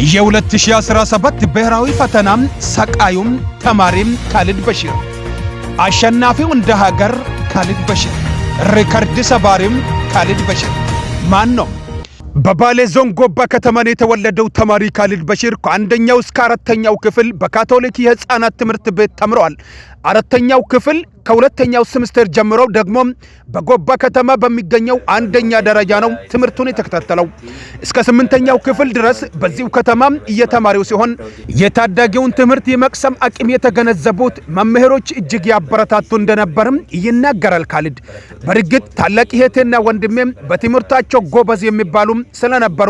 የ2017 ብሔራዊ ፈተናም ሰቃዩም ተማሪም ካሊድ በሽር፣ አሸናፊው እንደ ሀገር ካሊድ በሽር፣ ሪከርድ ሰባሪም ካሊድ በሽር ማን ነው? በባሌ ዞን ጎባ ከተማን የተወለደው ተማሪ ካሊድ በሽር ከአንደኛው እስከ አራተኛው ክፍል በካቶሊክ የህፃናት ትምህርት ቤት ተምሯል። አራተኛው ክፍል ከሁለተኛው ሴሚስተር ጀምሮ ደግሞ በጎባ ከተማ በሚገኘው አንደኛ ደረጃ ነው ትምህርቱን የተከታተለው። እስከ 8ኛው ክፍል ድረስ በዚሁ ከተማ እየተማሪው ሲሆን የታዳጊውን ትምህርት የመቅሰም አቅም የተገነዘቡት መምህሮች እጅግ ያበረታቱ እንደነበርም ይናገራል። ካሊድ በርግጥ ታላቅ እህቴና ወንድሜ በትምህርታቸው ጎበዝ የሚባሉ ስለነበሩ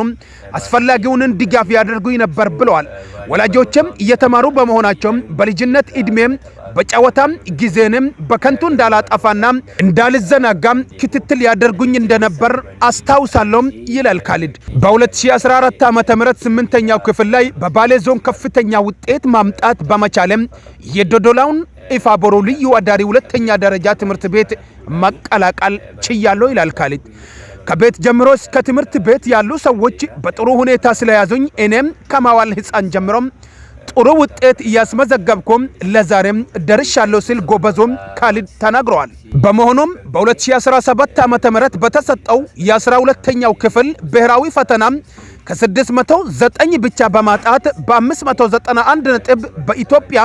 አስፈላጊውን ድጋፍ ያደርጉኝ ነበር ብለዋል። ወላጆችም እየተማሩ በመሆናቸው በልጅነት እድሜም በጨዋታም ጊዜንም በከንቱ እንዳላጠፋና እንዳልዘናጋም ክትትል ያደርጉኝ እንደነበር አስታውሳለሁ ይላል ካሊድ። በ2014 ዓ.ም 8ኛው ክፍል ላይ በባሌ ዞን ከፍተኛ ውጤት ማምጣት በመቻለም የዶዶላውን ኢፋቦሮ ልዩ አዳሪ ሁለተኛ ደረጃ ትምህርት ቤት መቀላቀል ችያለሁ ይላል ካሊድ። ከቤት ጀምሮ እስከ ትምህርት ቤት ያሉ ሰዎች በጥሩ ሁኔታ ስለያዙኝ እኔም ከማዋል ህፃን ጀምሮ ጥሩ ውጤት እያስመዘገብኩም ለዛሬም ደርሻለሁ ሲል ጎበዞም ካሊድ ተናግሯል። በመሆኑም በ2017 ዓ.ም በተሰጠው የ12ኛው ክፍል ብሔራዊ ፈተና ከ609 ብቻ በማጣት በ591 ነጥብ በኢትዮጵያ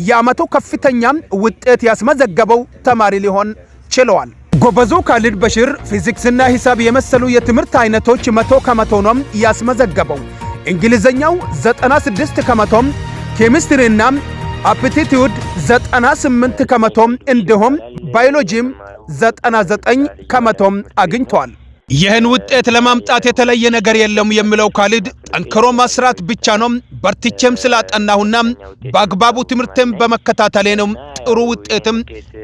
የዓመቱ ከፍተኛ ውጤት ያስመዘገበው ተማሪ ሊሆን ችለዋል። ጎበዙ ካሊድ በሽር ፊዚክስና ሂሳብ የመሰሉ የትምህርት አይነቶች 100 ከመቶ ነው ያስመዘገበው። እንግሊዘኛው 96 ከመቶ፣ ኬሚስትሪና አፕቲቲዩድ 98 ከመቶ እንዲሁም ባዮሎጂም 99 ከመቶ አግኝቷል። ይህን ውጤት ለማምጣት የተለየ ነገር የለም የሚለው ካሊድ ጠንክሮ መስራት ብቻ ነው። በርትቼም ስላጠናሁና በአግባቡ ትምህርትም በመከታተሌ ነው ጥሩ ውጤትም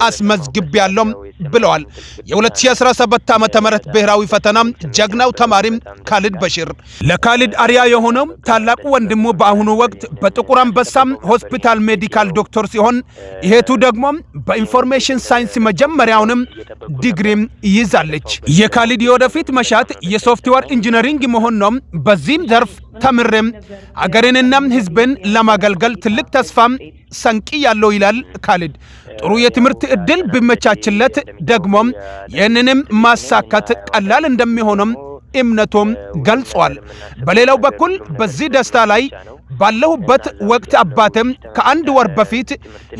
አስመዝግቤያለሁ ብለዋል። የ2017 ዓ.ም ብሔራዊ ፈተና ጀግናው ተማሪም ካሊድ በሽር። ለካሊድ አሪያ የሆነው ታላቁ ወንድሙ በአሁኑ ወቅት በጥቁር አንበሳ ሆስፒታል ሜዲካል ዶክተር ሲሆን እህቱ ደግሞ በኢንፎርሜሽን ሳይንስ መጀመሪያውንም ዲግሪም ይዛለች። የካሊድ የወደፊት መሻት የሶፍትዌር ኢንጂነሪንግ መሆን ነው። በዚህም ዘርፍ ተምሬም አገሬንና ህዝብን ለማገልገል ትልቅ ተስፋም ሰንቂ ያለው ይላል ካሊድ። ጥሩ የትምህርት ዕድል ቢመቻችለት ደግሞ ይህንንም ማሳካት ቀላል እንደሚሆንም እምነቱም ገልጿል። በሌላው በኩል በዚህ ደስታ ላይ ባለሁበት ወቅት አባቴም ከአንድ ወር በፊት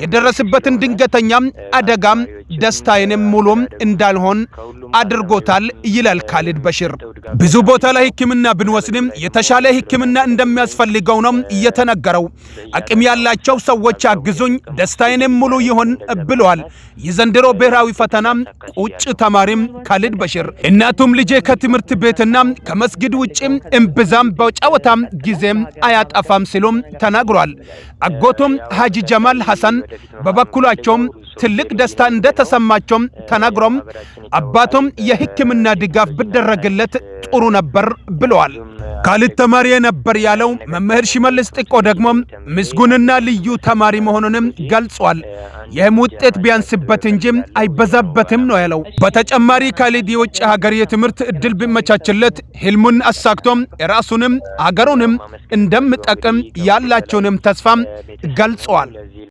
የደረሰበትን ድንገተኛ አደጋም ደስታዬንም ሙሉም እንዳልሆን አድርጎታል ይላል ካሊድ በሽር። ብዙ ቦታ ላይ ሕክምና ብንወስድም የተሻለ ሕክምና እንደሚያስፈልገው ነው እየተነገረው። አቅም ያላቸው ሰዎች አግዙኝ፣ ደስታዬንም ሙሉ ይሆን ብለዋል። የዘንድሮ ብሔራዊ ፈተና ቁጭ ተማሪም ካሊድ በሽር እናቱም ልጄ ከትምህርት ቤትና ከመስጊድ ውጪ እምብዛም በጨዋታም ጊዜም አያጠፋም ሲሉም ተናግሯል። አጎቱም ሀጂ ጀማል ሐሰን በበኩላቸውም ትልቅ ደስታ እንደተሰማቸውም ተናግሮም አባቱም የሕክምና ድጋፍ ቢደረግለት ጥሩ ነበር ብለዋል። ካሊድ ተማሪ ነበር ያለው መምህር ሽመልስ ጥቆ ደግሞ ምስጉንና ልዩ ተማሪ መሆኑንም ገልጿል። ይህም ውጤት ቢያንስበት እንጂ አይበዛበትም ነው ያለው። በተጨማሪ ካሊድ የውጭ ሀገር የትምህርት ዕድል ቢመቻችለት ህልሙን አሳክቶም ራሱንም ሀገሩንም እንደምጠቅም ያላቸውንም ተስፋም ገልጿል።